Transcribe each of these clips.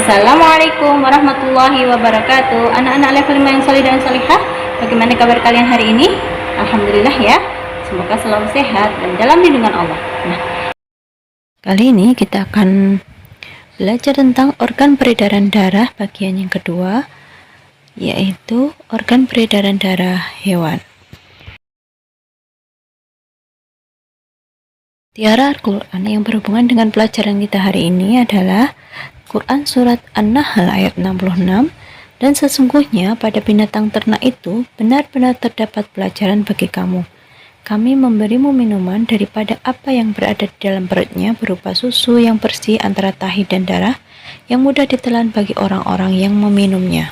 Assalamualaikum warahmatullahi wabarakatuh. Anak-anak level 5 yang solih dan solihah, bagaimana kabar kalian hari ini? Alhamdulillah ya, semoga selalu sehat dan dalam lindungan Allah. Nah, kali ini kita akan belajar tentang organ peredaran darah bagian yang kedua, yaitu organ peredaran darah hewan. Tiara Al-Quran yang berhubungan dengan pelajaran kita hari ini adalah Quran Surat An-Nahl ayat 66, dan sesungguhnya pada binatang ternak itu benar-benar terdapat pelajaran bagi kamu. Kami memberimu minuman daripada apa yang berada di dalam perutnya berupa susu yang bersih antara tahi dan darah yang mudah ditelan bagi orang-orang yang meminumnya.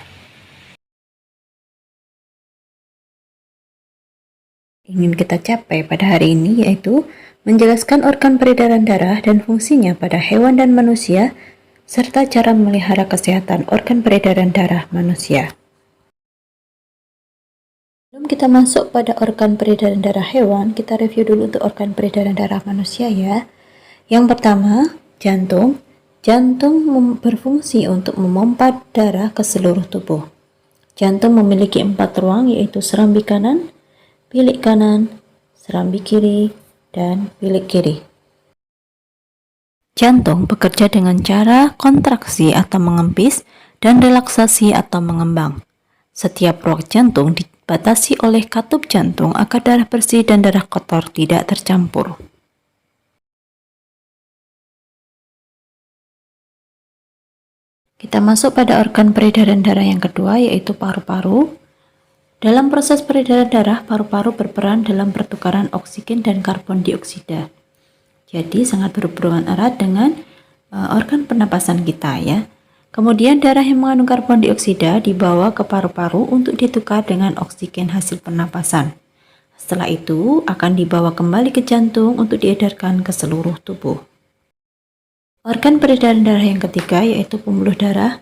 Ingin kita capai pada hari ini yaitu menjelaskan organ peredaran darah dan fungsinya pada hewan dan manusia, serta cara memelihara kesehatan organ peredaran darah manusia. Sebelum kita masuk pada organ peredaran darah hewan, kita review dulu untuk organ peredaran darah manusia ya. Yang pertama, jantung. Jantung berfungsi untuk memompa darah ke seluruh tubuh. Jantung memiliki 4 ruang, yaitu serambi kanan, bilik kanan, serambi kiri, dan bilik kiri. Jantung bekerja dengan cara kontraksi atau mengempis dan relaksasi atau mengembang. Setiap ruang jantung dibatasi oleh katup jantung agar darah bersih dan darah kotor tidak tercampur. Kita masuk pada organ peredaran darah yang kedua, yaitu paru-paru. Dalam proses peredaran darah, paru-paru berperan dalam pertukaran oksigen dan karbon dioksida. Jadi sangat berhubungan erat dengan organ pernapasan kita ya. Kemudian darah yang mengandung karbon dioksida dibawa ke paru-paru untuk ditukar dengan oksigen hasil pernapasan. Setelah itu akan dibawa kembali ke jantung untuk diedarkan ke seluruh tubuh. Organ peredaran darah yang ketiga yaitu pembuluh darah.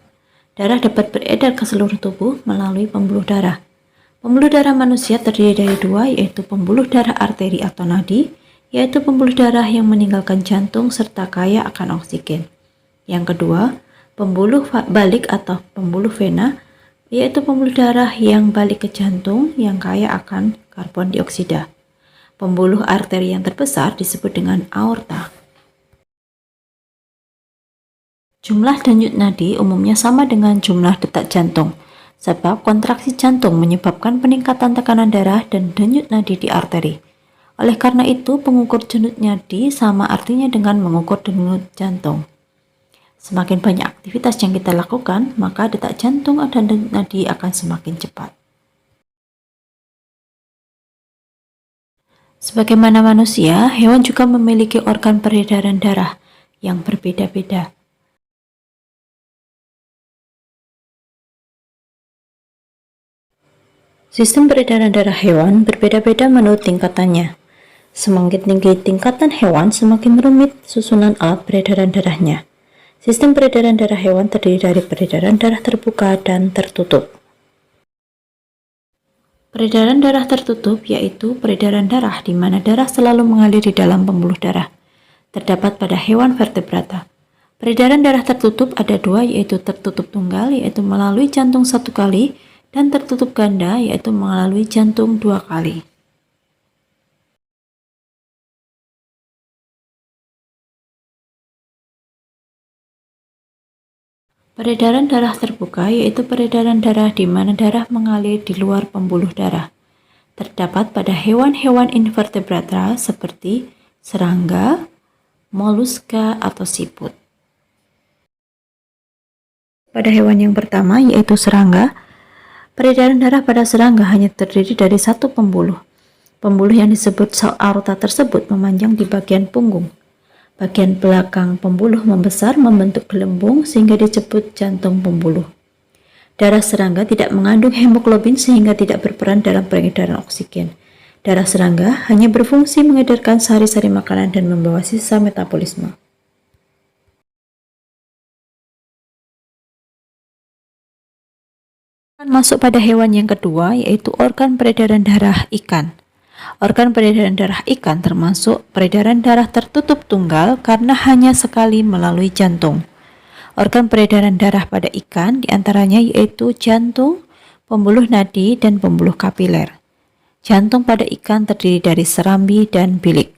Darah dapat beredar ke seluruh tubuh melalui pembuluh darah. Pembuluh darah manusia terdiri dari 2, yaitu pembuluh darah arteri atau nadi, yaitu pembuluh darah yang meninggalkan jantung serta kaya akan oksigen. Yang kedua, pembuluh balik atau pembuluh vena, yaitu pembuluh darah yang balik ke jantung yang kaya akan karbon dioksida. Pembuluh arteri yang terbesar disebut dengan aorta. Jumlah denyut nadi umumnya sama dengan jumlah detak jantung, sebab kontraksi jantung menyebabkan peningkatan tekanan darah dan denyut nadi di arteri. Oleh karena itu, pengukur denyut nadi sama artinya dengan mengukur denyut jantung. Semakin banyak aktivitas yang kita lakukan, maka detak jantung dan denyut nadi akan semakin cepat. Sebagaimana manusia, hewan juga memiliki organ peredaran darah yang berbeda-beda. Sistem peredaran darah hewan berbeda-beda menurut tingkatannya. Semakin tinggi tingkatan hewan, semakin rumit susunan alat peredaran darahnya. Sistem peredaran darah hewan terdiri dari peredaran darah terbuka dan tertutup. Peredaran darah tertutup yaitu peredaran darah di mana darah selalu mengalir di dalam pembuluh darah. Terdapat pada hewan vertebrata. Peredaran darah tertutup ada 2, yaitu tertutup tunggal, yaitu melalui jantung 1 kali, dan tertutup ganda, yaitu melalui jantung 2 kali. Peredaran darah terbuka yaitu peredaran darah di mana darah mengalir di luar pembuluh darah. Terdapat pada hewan-hewan invertebrata seperti serangga, moluska, atau siput. Pada hewan yang pertama yaitu serangga, peredaran darah pada serangga hanya terdiri dari 1 pembuluh. Pembuluh yang disebut aorta tersebut memanjang di bagian punggung. Bagian belakang pembuluh membesar membentuk gelembung sehingga disebut jantung pembuluh. Darah serangga tidak mengandung hemoglobin sehingga tidak berperan dalam pengedaran oksigen. Darah serangga hanya berfungsi mengedarkan sari-sari makanan dan membawa sisa metabolisme. Masuk pada hewan yang kedua yaitu organ peredaran darah ikan. Organ peredaran darah ikan termasuk peredaran darah tertutup tunggal karena hanya sekali melalui jantung. Organ peredaran darah pada ikan diantaranya yaitu jantung, pembuluh nadi, dan pembuluh kapiler. Jantung pada ikan terdiri dari serambi dan bilik.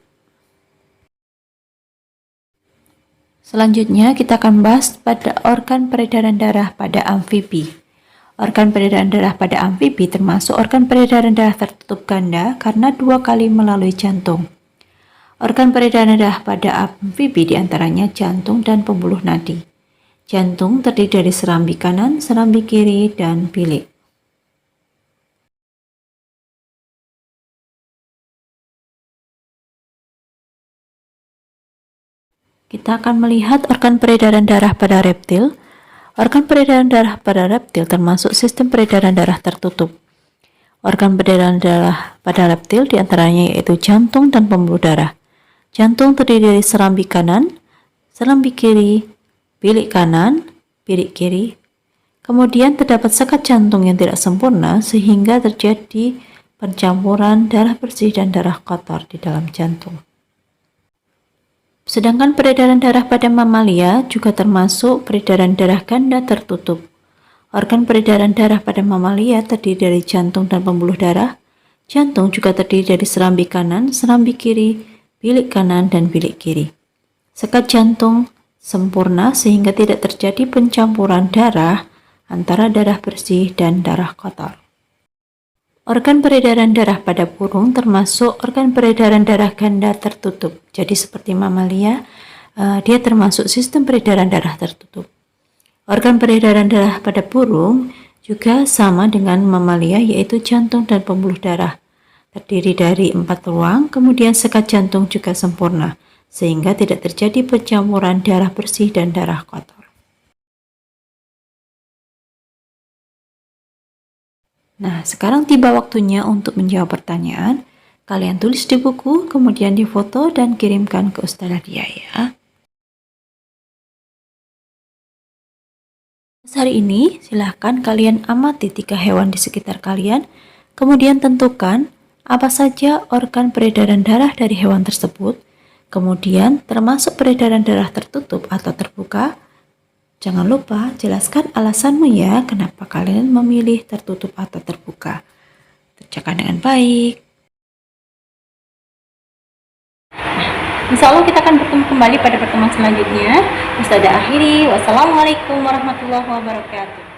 Selanjutnya kita akan bahas pada organ peredaran darah pada amfibi. Organ peredaran darah pada amfibi termasuk organ peredaran darah tertutup ganda karena 2 kali melalui jantung. Organ peredaran darah pada amfibi diantaranya jantung dan pembuluh nadi. Jantung terdiri dari serambi kanan, serambi kiri, dan bilik. Kita akan melihat organ peredaran darah pada reptil. Organ peredaran darah pada reptil termasuk sistem peredaran darah tertutup. Organ peredaran darah pada reptil diantaranya yaitu jantung dan pembuluh darah. Jantung terdiri dari serambi kanan, serambi kiri, bilik kanan, bilik kiri. Kemudian terdapat sekat jantung yang tidak sempurna sehingga terjadi pencampuran darah bersih dan darah kotor di dalam jantung. Sedangkan peredaran darah pada mamalia juga termasuk peredaran darah ganda tertutup. Organ peredaran darah pada mamalia terdiri dari jantung dan pembuluh darah. Jantung juga terdiri dari serambi kanan, serambi kiri, bilik kanan, dan bilik kiri. Sekat jantung sempurna sehingga tidak terjadi pencampuran darah antara darah bersih dan darah kotor. Organ peredaran darah pada burung termasuk organ peredaran darah ganda tertutup. Jadi seperti mamalia, dia termasuk sistem peredaran darah tertutup. Organ peredaran darah pada burung juga sama dengan mamalia, yaitu jantung dan pembuluh darah. Terdiri dari 4 ruang, kemudian sekat jantung juga sempurna, sehingga tidak terjadi pencampuran darah bersih dan darah kotor. Nah, sekarang tiba waktunya untuk menjawab pertanyaan. Kalian tulis di buku, kemudian difoto dan kirimkan ke Ustazah Dia ya. Hari ini, silahkan kalian amati 3 hewan di sekitar kalian, kemudian tentukan apa saja organ peredaran darah dari hewan tersebut, kemudian termasuk peredaran darah tertutup atau terbuka. Jangan lupa jelaskan alasanmu ya, kenapa kalian memilih tertutup atau terbuka. Kerjakan dengan baik. Insya Allah kita akan bertemu kembali pada pertemuan selanjutnya. Ustazah akhiri, wassalamualaikum warahmatullahi wabarakatuh.